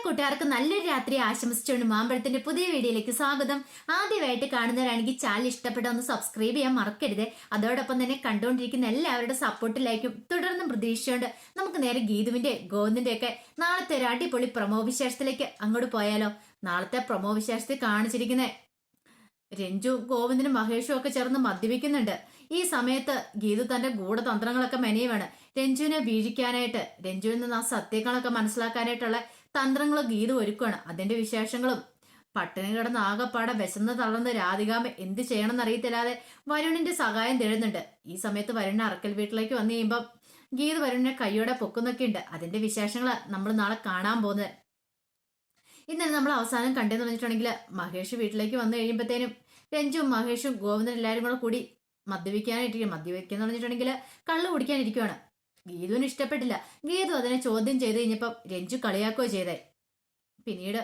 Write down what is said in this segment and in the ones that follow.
കൂട്ടുകാർക്ക് നല്ലൊരു രാത്രി ആശംസിച്ചുകൊണ്ട് മാമ്പഴത്തിന്റെ പുതിയ വീഡിയോയിലേക്ക് സ്വാഗതം. ആദ്യമായിട്ട് കാണുന്നവരാണെങ്കിൽ ചാനൽ ഇഷ്ടപ്പെട്ട ഒന്ന് സബ്സ്ക്രൈബ് ചെയ്യാൻ മറക്കരുത്. അതോടൊപ്പം തന്നെ കണ്ടുകൊണ്ടിരിക്കുന്ന എല്ലാവരുടെ സപ്പോർട്ടിലേക്കും തുടർന്നും പ്രതീക്ഷിച്ചുകൊണ്ട് നമുക്ക് നേരെ ഗീതുവിന്റെ ഗോവിന്ദിന്റെ ഒക്കെ നാളത്തെ ഒരു അടിപൊളി പ്രൊമോ വിശേഷത്തിലേക്ക് അങ്ങോട്ട് പോയാലോ. നാളത്തെ പ്രൊമോ വിശേഷത്തിൽ കാണിച്ചിരിക്കുന്ന രഞ്ജു ഗോവിന്ദനും മഹേഷും ഒക്കെ ചേർന്ന് മദ്യപിക്കുന്നുണ്ട്. ഈ സമയത്ത് ഗീതു തന്റെ ഗൂഢതന്ത്രങ്ങളൊക്കെ മെനയുവാണ്. രഞ്ജുവിനെ വീഴിക്കാനായിട്ട്, രഞ്ജുവിൽ നിന്ന് ആ സത്യങ്ങളൊക്കെ മനസ്സിലാക്കാനായിട്ടുള്ള തന്ത്രങ്ങൾ ഗീതു ഒരുക്കുകയാണ്. അതിന്റെ വിശേഷങ്ങളും പട്ടിണി കിടന്ന് ആകെപ്പാടെ വിശന്ന് തളർന്ന് രാധികാമ്മ എന്ത് ചെയ്യണമെന്ന് അറിയത്തില്ലാതെ വരുണിന്റെ സഹായം തേടുന്നുണ്ട്. ഈ സമയത്ത് വരുണിനെ അറക്കൽ വീട്ടിലേക്ക് വന്നു കഴിയുമ്പം ഗീതു വരുണിനെ കൈയോടെ പൊക്കുന്നൊക്കെ ഉണ്ട്. അതിന്റെ വിശേഷങ്ങൾ നമ്മൾ നാളെ കാണാൻ പോകുന്നത്. ഇന്നലെ നമ്മൾ അവസാനം കണ്ടെന്ന് പറഞ്ഞിട്ടുണ്ടെങ്കിൽ മഹേഷ് വീട്ടിലേക്ക് വന്നു കഴിയുമ്പോഴത്തേനും രഞ്ജുവും മഹേഷും ഗോവിന്ദനും എല്ലാവരും കൂടെ കൂടി മദ്യപിക്കാനായിട്ടിരിക്കും. മദ്യപിക്കാന്ന് പറഞ്ഞിട്ടുണ്ടെങ്കിൽ കള്ളു കുടിക്കാനിരിക്കുവാണ്. ഗീതുവിന് ഇഷ്ടപ്പെട്ടില്ല. ഗീതു അതിനെ ചോദ്യം ചെയ്ത് കഴിഞ്ഞപ്പം രഞ്ജു കളിയാക്കുകയോ ചെയ്തേ. പിന്നീട്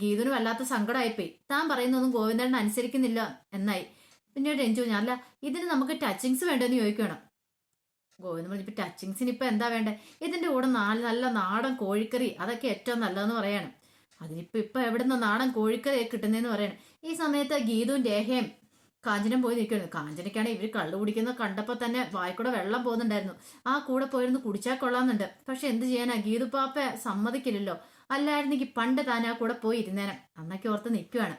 ഗീതുവിന് വല്ലാത്ത സങ്കടമായിപ്പോയി. താൻ പറയുന്നൊന്നും ഗോവിന്ദൻ അനുസരിക്കുന്നില്ല എന്നായി. പിന്നീട് രഞ്ജു അല്ല, ഇതിന് നമുക്ക് ടച്ചിങ്സ് വേണ്ടെന്ന് ചോദിക്കണം. ഗോവിന്ദൻ പറഞ്ഞപ്പോ ടച്ചിങ്സിന് ഇപ്പൊ എന്താ വേണ്ടേ? ഇതിന്റെ കൂടെ നല്ല നാടൻ കോഴിക്കറി, അതൊക്കെ ഏറ്റവും നല്ലതെന്ന് പറയാണ്. ഇപ്പൊ എവിടുന്ന നാടൻ കോഴിക്കറി കിട്ടുന്നതെന്ന് പറയണം. ഈ സമയത്ത് ഗീതുവും രേഖയും കാഞ്ചനം പോയി നിൽക്കുന്നു. കാഞ്ചനയ്ക്കാണ് ഇവർ കള്ളു കുടിക്കുന്ന കണ്ടപ്പോൾ തന്നെ വായിക്കൂടെ വെള്ളം പോകുന്നുണ്ടായിരുന്നു. ആ കൂടെ പോയിരുന്നു കുടിച്ചാൽ കൊള്ളാമെന്നുണ്ട്. പക്ഷെ എന്ത് ചെയ്യാനാ, ഗീതു പാപ്പ സമ്മതിക്കില്ലല്ലോ. അല്ലായിരുന്നെങ്കിൽ പണ്ട് താൻ ആ കൂടെ പോയി ഇരുന്നേനം അന്നൊക്കെ ഓർത്ത് നിൽക്കുവാണ്.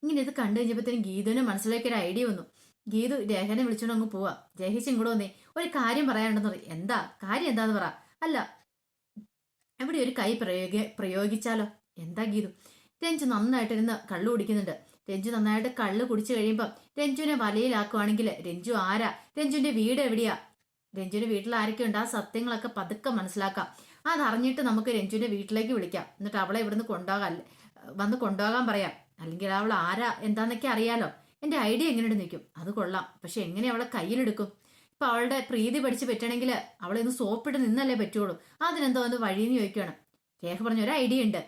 ഇങ്ങനെ ഇത് കണ്ടു കഴിഞ്ഞപ്പോഴത്തേനും ഗീതുവിന് മനസ്സിലേക്ക് ഒരു ഐഡിയ വന്നു. ഗീതു രേഖനെ വിളിച്ചോണ്ട് അങ്ങ് പോവാ. രേഖിച്ച് ഇങ്ങോട്ട് വന്നേ, ഒരു കാര്യം പറയാനുണ്ടെന്ന് പറയും. എന്താ കാര്യം? എന്താന്ന് പറ. അല്ല, എവിടെ ഒരു കൈ പ്രയോഗിച്ചാലോ? എന്താ ഗീതു? രഞ്ജു നന്നായിട്ടിരുന്ന് കള്ളു കുടിക്കുന്നുണ്ട്. രഞ്ജു നന്നായിട്ട് കള്ളു കുടിച്ചു കഴിയുമ്പം രഞ്ജുവിനെ വലയിലാക്കുവാണെങ്കിൽ രഞ്ജു ആരാ, രഞ്ജുവിന്റെ വീട് എവിടെയാ, രഞ്ജുവിന്റെ വീട്ടിൽ ആരൊക്കെ ഉണ്ട്, ആ സത്യങ്ങളൊക്കെ പതുക്കെ മനസ്സിലാക്കാം. അതറിഞ്ഞിട്ട് നമുക്ക് രഞ്ജുവിന്റെ വീട്ടിലേക്ക് വിളിക്കാം. എന്നിട്ട് അവളെ ഇവിടുന്ന് കൊണ്ടുപോകാൻ പറയാം. അല്ലെങ്കിൽ അവൾ ആരാ എന്താന്നൊക്കെ അറിയാലോ. എന്റെ ഐഡിയ എങ്ങനെയുണ്ട് നിൽക്കും. അത് കൊള്ളാം. പക്ഷെ എങ്ങനെ അവളെ കയ്യിലെടുക്കും? ഇപ്പൊ അവളുടെ പ്രീതി പഠിച്ച് പറ്റണമെങ്കിൽ അവളെ ഒന്ന് സോപ്പിട്ട് നിന്നല്ലേ പറ്റുള്ളൂ. അതിനെന്തോ ഒന്ന് വഴിയെന്ന് ചോദിക്കുകയാണ്. രേഖ പറഞ്ഞ ഒരു ഐഡിയ ഉണ്ട്.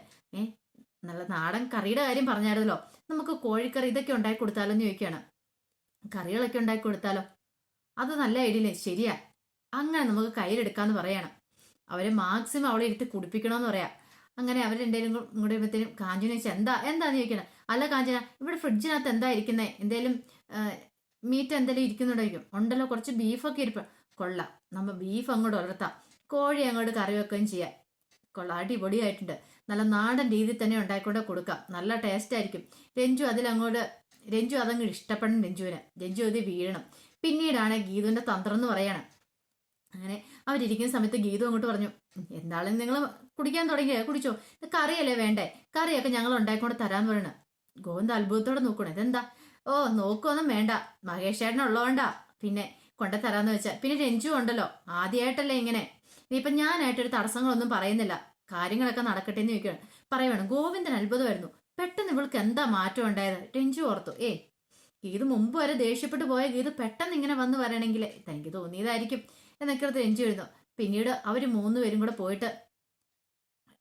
നല്ല നാടൻ കറിയുടെ കാര്യം പറഞ്ഞായിരുന്നല്ലോ, നമുക്ക് കോഴിക്കറി ഇതൊക്കെ ഉണ്ടാക്കി കൊടുത്താലോ എന്ന് ചോദിക്കുകയാണ്. കറികളൊക്കെ ഉണ്ടാക്കി കൊടുത്താലോ? അത് നല്ല ഐഡിയല്ലേ? ശരിയാ, അങ്ങനെ നമുക്ക് കയ്യിലെടുക്കാന്ന് പറയണം. അവരെ മാക്സിമം അവളെ ഇരുത്തി കുടിപ്പിക്കണമെന്ന് പറയാം. അങ്ങനെ അവർ രണ്ടേരും കൂടെ വരുമ്പോഴത്തേനും കാഞ്ചന ചോദിച്ചാൽ എന്താന്ന് ചോദിക്കണം. അല്ല കാഞ്ചന, ഇവിടെ ഫ്രിഡ്ജിനകത്ത് എന്താ ഇരിക്കുന്നേ? എന്തേലും മീറ്റ് എന്തെങ്കിലും ഇരിക്കുന്നുണ്ടായിരിക്കും. ഉണ്ടല്ലോ, കുറച്ച് ബീഫൊക്കെ ഇരിപ്പ്. കൊള്ളാം, നമ്മൾ ബീഫ് അങ്ങോട്ട് വളർത്താം, കോഴി അങ്ങോട്ട് കറി വെക്കുകയും ചെയ്യാം. കൊള്ളാം, അടിപൊളിയായിട്ടുണ്ട്. നല്ല നാടൻ രീതിയിൽ തന്നെ ഉണ്ടായിക്കൊണ്ട് കൊടുക്കാം. നല്ല ടേസ്റ്റ് ആയിരിക്കും. രഞ്ജു അതങ്ങ് ഇഷ്ടപ്പെടണം. രഞ്ജു അത് വീഴണം. പിന്നീടാണ് ഗീതുവിന്റെ തന്ത്രം എന്ന് പറയണം. അങ്ങനെ അവരിയ്ക്കുന്ന സമയത്ത് ഗീതു അങ്ങോട്ട് പറഞ്ഞു, എന്തായാലും നിങ്ങൾ കുടിക്കാൻ തുടങ്ങിയ കുടിച്ചോ, ഇത് കറിയല്ലേ വേണ്ടേ, കറിയൊക്കെ ഞങ്ങൾ ഉണ്ടായിക്കൊണ്ട് തരാന്ന് പറയണം. ഗോവിന്ദ അത്ഭുതത്തോടെ നോക്കണം. ഇതെന്താ? ഓ, നോക്കൊന്നും വേണ്ട, മഹേഷ് ചേട്ടൻ ഉള്ളതുകൊണ്ടാ പിന്നെ കൊണ്ടു തരാന്ന് വെച്ചാൽ. പിന്നെ രഞ്ജു ഉണ്ടല്ലോ, ആദ്യമായിട്ടല്ലേ ഇങ്ങനെ. ഇനിയിപ്പം ഞാനായിട്ടൊരു തടസ്സങ്ങളൊന്നും പറയുന്നില്ല, കാര്യങ്ങളൊക്കെ നടക്കട്ടെ എന്ന് ചോദിക്കണം. പറയുവാണ്. ഗോവിന്ദൻ അത്ഭുതമായിരുന്നു. പെട്ടെന്ന് ഇവൾക്ക് എന്താ മാറ്റം ഉണ്ടായത്? രഞ്ജു ഓർത്തു. ഗീതു മുമ്പ് വരെ ദേഷ്യപ്പെട്ടു പോയ ഗീതു പെട്ടെന്ന് ഇങ്ങനെ വന്ന് വരണമെങ്കിൽ തനിക്ക് തോന്നിയതായിരിക്കും എന്നൊക്കെ രഞ്ജു എഴുതുന്നു. പിന്നീട് അവർ മൂന്നുപേരും കൂടെ പോയിട്ട്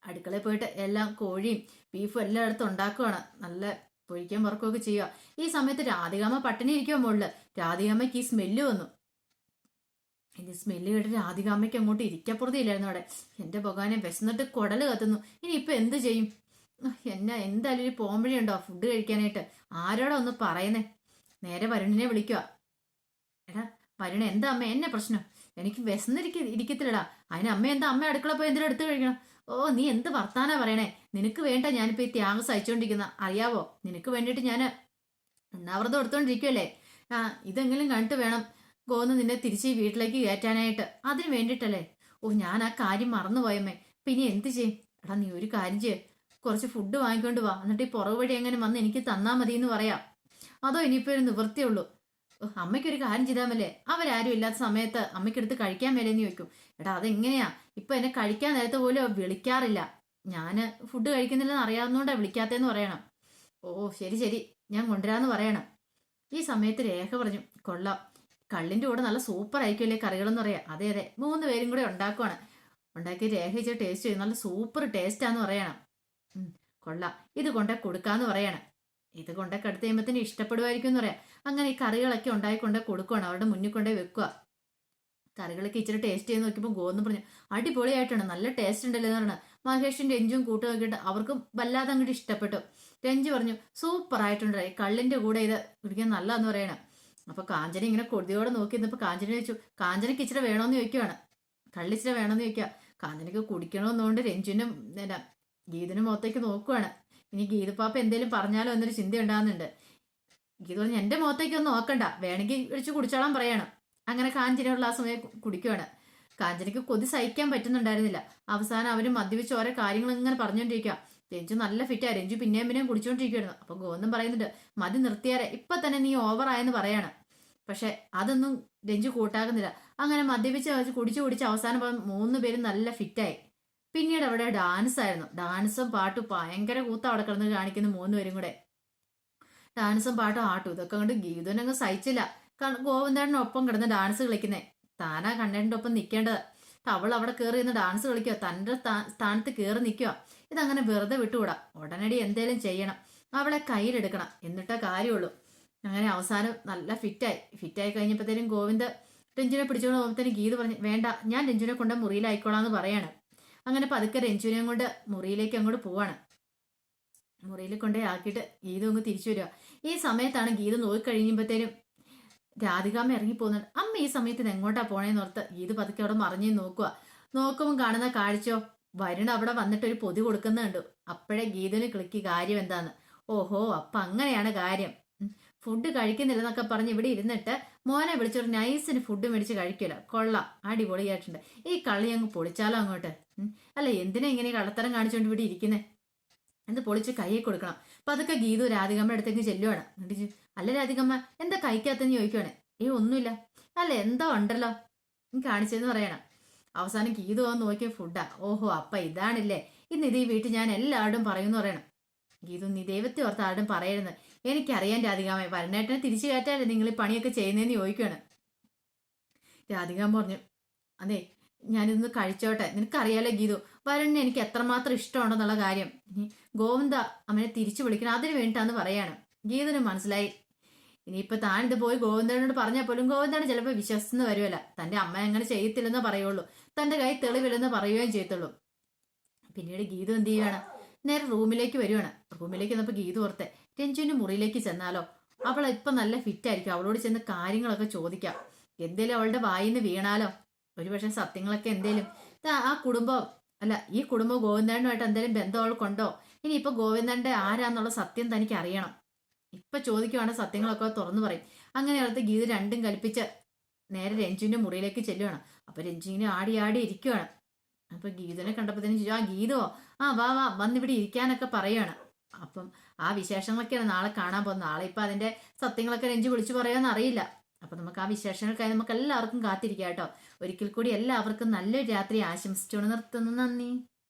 അടുക്കളയിൽ പോയിട്ട് എല്ലാം കോഴിയും ബീഫും എല്ലായിടത്തും ഉണ്ടാക്കുകയാണ്. നല്ല പൊഴിക്കാൻ വറക്കുകയൊക്കെ ചെയ്യുക. ഈ സമയത്ത് രാധികാമ്മ പട്ടിണി ഇരിക്കുമോ മുകളിൽ. രാധികാമ്മയ്ക്ക് ഈ സ്മെല്ല് വന്നു. ഇനി സ്മെല്ല് കേട്ട് രാധികാമ്മയ്ക്ക് അങ്ങോട്ട് ഇരിക്കപ്പുറത്തില്ലായിരുന്നു അവിടെ. എന്റെ ഭഗവാനെ, വിശന്നിട്ട് കുടല് കത്തുന്നു. ഇനി ഇപ്പൊ എന്ത് ചെയ്യും? എന്തായാലും ഒരു പോംവഴിയുണ്ടോ ഫുഡ് കഴിക്കാനായിട്ട്? ആരോടാ ഒന്ന് പറയുന്നേ? നേരെ വരുണിനെ വിളിക്കുക. എടാ വരുണ, എന്താ അമ്മ എന്നെ പ്രശ്നം? എനിക്ക് ഇരിക്കത്തില്ലടാ. അതിന് അമ്മ എന്താ, അമ്മ അടുക്കള പോയി എന്തിനാ എടുത്തു കഴിക്കണം? ഓ, നീ എന്ത് വർത്താനാ പറയണേ? നിനക്ക് വേണ്ട ഞാനിപ്പോ ഈ ത്യാഗം സഹിച്ചോണ്ടിരിക്കുന്ന അറിയാവോ? നിനക്ക് വേണ്ടിയിട്ട് ഞാൻ ഉണ്ണാവൃതം എടുത്തോണ്ടിരിക്കുവല്ലേ. ഇതെങ്കിലും കണ്ടിട്ട് വേണം ഗോന്ന് നിന്നെ തിരിച്ച് ഈ വീട്ടിലേക്ക് കയറ്റാനായിട്ട്. അതിന് വേണ്ടിയിട്ടല്ലേ? ഓ, ഞാൻ ആ കാര്യം മറന്നുപോയമ്മേ. പിന്നെ എന്ത് ചെയ്യും? എടാ നീ ഒരു കാര്യം ചെയ്യ്, കുറച്ച് ഫുഡ് വാങ്ങിക്കൊണ്ട് വാ, എന്നിട്ട് ഈ പുറകു വഴി എങ്ങനെ വന്ന് എനിക്ക് തന്നാ മതി എന്ന് പറയാം. അതോ ഇനിയിപ്പോ ഒരു നിവൃത്തിയുള്ളൂ? അമ്മയ്ക്കൊരു കാര്യം ചെയ്താൽ മല്ലേ? അവരാരും ഇല്ലാത്ത സമയത്ത് അമ്മയ്ക്കെടുത്ത് കഴിക്കാൻ മേലെന്ന് ചോദിക്കും. എടാ അതെങ്ങനെയാ? ഇപ്പൊ എന്നെ കഴിക്കാൻ നേരത്തെ പോലും വിളിക്കാറില്ല. ഞാന് ഫുഡ് കഴിക്കുന്നില്ലെന്ന് അറിയാവുന്നതുകൊണ്ടാ വിളിക്കാത്തേന്ന് പറയണം. ഓ ശരി ശരി, ഞാൻ കൊണ്ടുവരാന്ന് പറയണം. ഈ സമയത്ത് രേഖ പറഞ്ഞു, കൊള്ളാം, കള്ളിന്റെ കൂടെ നല്ല സൂപ്പർ ആയിരിക്കുമല്ലേ കറികളെന്ന് പറയാം. അതെ അതെ, മൂന്ന് പേരും കൂടെ ഉണ്ടാക്കുവാണ്. ഉണ്ടാക്കി രേഖ ഇച്ചിരി ടേസ്റ്റ് ചെയ്യും. നല്ല സൂപ്പർ ടേസ്റ്റാന്ന് പറയണം. കൊള്ളാം, ഇത് കൊണ്ടേ കൊടുക്കാന്ന് പറയണം. ഇത് കൊണ്ടേ കടുത്ത് കഴിയുമ്പത്തിന് ഇഷ്ടപ്പെടുമായിരിക്കും എന്ന് പറയാം. അങ്ങനെ ഈ കറികളൊക്കെ ഉണ്ടായിക്കൊണ്ടേ കൊടുക്കുവാണ്. അവരുടെ മുന്നിൽ കൊണ്ടേ വെക്കുക. കറികളൊക്കെ ഇച്ചിരി ടേസ്റ്റ് ചെയ്ത് നോക്കിയപ്പോൾ ഗോന്ന് പറഞ്ഞു, അടിപൊളിയായിട്ടുണ്ട്, നല്ല ടേസ്റ്റ് ഉണ്ടല്ലോ എന്ന് പറഞ്ഞു. മഹേഷും രഞ്ജുവും കൂട്ടു നോക്കിയിട്ട് അവർക്കും വല്ലാതെ അങ്ങോട്ട് ഇഷ്ടപ്പെട്ടു. രഞ്ജു പറഞ്ഞു സൂപ്പർ ആയിട്ടുണ്ട്, കള്ളിന്റെ കൂടെ ഇത് കുടിക്കാൻ നല്ലതെന്ന് പറയണം. അപ്പൊ കാഞ്ചന ഇങ്ങനെ കൊതിയോടെ നോക്കി നിന്നപ്പോ കാഞ്ചന ചോദിച്ചു, കാഞ്ചനയ്ക്ക് ഇച്ചിരി വേണോന്ന് ചോദിക്കുവാണ്. കള്ളിച്ചിരി വേണമെന്ന് ചോദിക്കുക. കാഞ്ചനയ്ക്ക് കുടിക്കണമെന്നുകൊണ്ട് രഞ്ജുവിനും ഗീതനും മുഖത്തേക്ക് നോക്കുവാണ്. ഇനി ഗീതപ്പാപ്പ എന്തേലും പറഞ്ഞാലോ എന്നൊരു ചിന്ത ഉണ്ടാകുന്നുണ്ട്. ഗീത പറഞ്ഞു എന്റെ മുഖത്തേക്ക് ഒന്നും നോക്കണ്ട, വേണമെങ്കിൽ ഒഴിച്ച് കുടിച്ചോളാൻ പറയാണ്. അങ്ങനെ കാഞ്ചനയുള്ള ആ സമയം കുടിക്കുവാണ്. കാഞ്ചനയ്ക്ക് കൊതി സഹിക്കാൻ പറ്റുന്നുണ്ടായിരുന്നില്ല. അവസാനം അവര് മദ്യപിച്ച് ഓരോ കാര്യങ്ങൾ ഇങ്ങനെ പറഞ്ഞുകൊണ്ടിരിക്കുക. രഞ്ജു നല്ല ഫിറ്റാ, രഞ്ജു പിന്നെയും കുടിച്ചോണ്ടിരിക്കുകയായിരുന്നു. അപ്പൊ ഗോവിന്ദൻ പറയുന്നുണ്ട് മതി നിർത്തിയാരെ, ഇപ്പൊ തന്നെ നീ ഓവറായെന്ന് പറയാണ്. പക്ഷെ അതൊന്നും രഞ്ജു കൂട്ടാക്കുന്നില്ല. അങ്ങനെ മദ്യപിച്ച് കുടിച്ച് അവസാനം 3 പേരും നല്ല ഫിറ്റായി. പിന്നീട് അവിടെ ഡാൻസ് ആയിരുന്നു. ഡാൻസും പാട്ടും ഭയങ്കര കൂത്ത അവിടെ കിടന്ന് കാണിക്കുന്ന 3 പേരും കൂടെ. ഡാൻസും പാട്ടും ആട്ടും ഇതൊക്കെ കൊണ്ട് ഗീതുവിനങ്ങ് സഹിച്ചില്ല. കാരണം ഗോവിന്ദനൊപ്പം കിടന്ന് ഡാൻസ് കളിക്കുന്നേ, താനാ കണ്ണന്റെ ഒപ്പം നിൽക്കേണ്ടത്. അവൾ അവിടെ കയറി നിന്ന് ഡാൻസ് കളിക്കുക, തൻ്റെ സ്ഥാനത്ത് കയറി നിൽക്കുക. ഇതങ്ങനെ വെറുതെ വിട്ടുകൂടാ, ഉടനടി എന്തേലും ചെയ്യണം, അവളെ കയ്യിലെടുക്കണം, എന്നിട്ടേ കാര്യമുള്ളൂ. അങ്ങനെ അവസാനം നല്ല ഫിറ്റായി കഴിഞ്ഞപ്പോഴത്തേനും ഗോവിന്ദ് രഞ്ജുനെ പിടിച്ചുകൊണ്ട് പോകുമ്പോഴത്തേനും ഗീത പറഞ്ഞു വേണ്ട, ഞാൻ രഞ്ജുനെ കൊണ്ട് മുറിയിലായിക്കോളാന്ന് പറയാണ്. അങ്ങനെ പതുക്കെ രഞ്ജുനെയും കൊണ്ട് മുറിയിലേക്ക് അങ്ങോട്ട് പോവാണ്. മുറിയിൽ കൊണ്ടേ ആക്കിയിട്ട് ഗീത അങ്ങ് തിരിച്ചു വരിക. ഈ സമയത്താണ് ഗീത നോക്കിക്കഴിയുമ്പോഴത്തേനും രാധികാമ്മ ഇറങ്ങിപ്പോകുന്നുണ്ട്. അമ്മ ഈ സമയത്ത് ഇത് എങ്ങോട്ടാ പോണേന്ന് ഓർത്ത് ഗീത പതുക്കെ അവിടെ മറിഞ്ഞു നോക്കുമ്പോൾ കാണുന്ന കാഴ്ചയോ വരുണ അവിടെ വന്നിട്ട് ഒരു പൊതി കൊടുക്കുന്നുണ്ട്. അപ്പോഴേ ഗീതന് ക്ലിക്ക് കാര്യം എന്താന്ന്. ഓഹോ, അപ്പൊ അങ്ങനെയാണ് കാര്യം. ഫുഡ് കഴിക്കുന്നില്ലെന്നൊക്കെ പറഞ്ഞ് ഇവിടെ ഇരുന്നിട്ട് മോനെ വിളിച്ചൊരു നൈസിന് ഫുഡ് മേടിച്ച് കഴിക്കില്ല. കൊള്ളാം, അടിപൊളിയായിട്ടുണ്ട്. ഈ കളി അങ്ങ് പൊളിച്ചാലോ അങ്ങോട്ട്. അല്ല, എന്തിനാ ഇങ്ങനെ കള്ളത്തരം കാണിച്ചുകൊണ്ട് ഇവിടെ ഇരിക്കുന്നേ? എന്ത് പൊളിച്ച് കൈയെ കൊടുക്കണം. അപ്പൊ അതൊക്കെ ഗീതു രാധികമ്മയുടെ അടുത്തേക്ക് ചെല്ലുവാണ്. അല്ല രാധികമ്മ, എന്താ കഴിക്കാത്തെന്ന് ചോദിക്കുവാണ്. ഒന്നുമില്ല. അല്ല എന്തോ ഉണ്ടല്ലോ കാണിച്ചതെന്ന് പറയണം. അവസാനം ഗീതു വന്ന് നോക്കിയ ഫുഡാ. ഓഹോ, അപ്പൊ ഇതാണില്ലേ. ഇന്ന് ഇത് ഈ വീട്ടിൽ ഞാൻ എല്ലാവരോടും പറയുമെന്ന് പറയണം. ഗീതു, നീ ദൈവത്തെ ഓർത്ത് ആരോടും പറയരുത്. എനിക്കറിയാൻ രാധികാമ്മ, വരണേട്ടനെ തിരിച്ചു കയറ്റാല്ലേ നിങ്ങൾ ഈ പണിയൊക്കെ ചെയ്യുന്നതെന്ന് ചോദിക്കുകയാണ്. രാധികാമ്മ പറഞ്ഞു അതെ, ഞാനിതൊന്ന് കഴിച്ചോട്ടെ. നിനക്കറിയാലോ ഗീതു, വരുണിനെ എനിക്ക് എത്രമാത്രം ഇഷ്ടമുണ്ടെന്നുള്ള കാര്യം. ഇനി ഗോവിന്ദ അവനെ തിരിച്ചു വിളിക്കണം, അതിന് വേണ്ടിയിട്ടാന്ന് പറയാണ്. ഗീതന് മനസ്സിലായി. ഇനിയിപ്പൊ താനിത് പോയി ഗോവിന്ദനോട് പറഞ്ഞാൽ പോലും ഗോവിന്ദന് ചിലപ്പോൾ വിശ്വസിന്ന് വരുമല്ല. തന്റെ അമ്മ അങ്ങനെ ചെയ്യത്തില്ലെന്ന് പറയുള്ളൂ, തന്റെ കൈ തെളിവില്ലെന്ന് പറയുകയും ചെയ്യത്തുള്ളൂ. പിന്നീട് ഗീതു എന്ത് ചെയ്യുകയാണ്, നേരെ റൂമിലേക്ക് വരുവാണ്. റൂമിലേക്ക് വന്നപ്പോൾ ഗീതു ഓർത്തെ രഞ്ജുവിന്റെ മുറിയിലേക്ക് ചെന്നാലോ, അവൾ ഇപ്പൊ നല്ല ഫിറ്റായിരിക്കും, അവളോട് ചെന്ന് കാര്യങ്ങളൊക്കെ ചോദിക്കാം. എന്തേലും അവളുടെ വായിന്ന് വീണാലോ, ഒരുപക്ഷെ സത്യങ്ങളൊക്കെ എന്തേലും ആ കുടുംബം അല്ല ഈ കുടുംബം ഗോവിന്ദനുമായിട്ട് എന്തെങ്കിലും ബന്ധം അവൾ കൊണ്ടോ, ഇനിയിപ്പൊ ഗോവിന്ദന്റെ ആരാന്നുള്ള സത്യം തനിക്ക് അറിയണം. ഇപ്പൊ ചോദിക്കുവാണെങ്കിൽ സത്യങ്ങളൊക്കെ തുറന്നു പറയും. അങ്ങനെ അവിടുത്തെ ഗീത രണ്ടും കൽപ്പിച്ച് നേരെ രഞ്ജുവിന്റെ മുറിയിലേക്ക് ചെല്ലുവാണ്. അപ്പൊ രഞ്ജുവിനെ ആടി ഇരിക്കുവാണ്. അപ്പൊ ഗീതനെ കണ്ടപ്പോഴത്തേനും ചോദിച്ചു, ആ ഗീതോ, വാ വന്നിവിടെ ഇരിക്കാനൊക്കെ പറയുകയാണ്. അപ്പം ആ വിശേഷങ്ങളൊക്കെയാണ് നാളെ കാണാൻ പോകുന്നത്. നാളെ ഇപ്പൊ അതിന്റെ സത്യങ്ങളൊക്കെ രഞ്ജു വിളിച്ചു പറയാന്ന് അറിയില്ല. അപ്പൊ നമുക്ക് ആ വിശേഷങ്ങൾക്കായി നമുക്ക് എല്ലാവർക്കും കാത്തിരിക്കാം കേട്ടോ. ഒരിക്കൽ കൂടി എല്ലാവർക്കും നല്ലൊരു രാത്രി ആശംസിച്ചുകൊണ്ട് നിർത്തുന്നു. നന്ദി.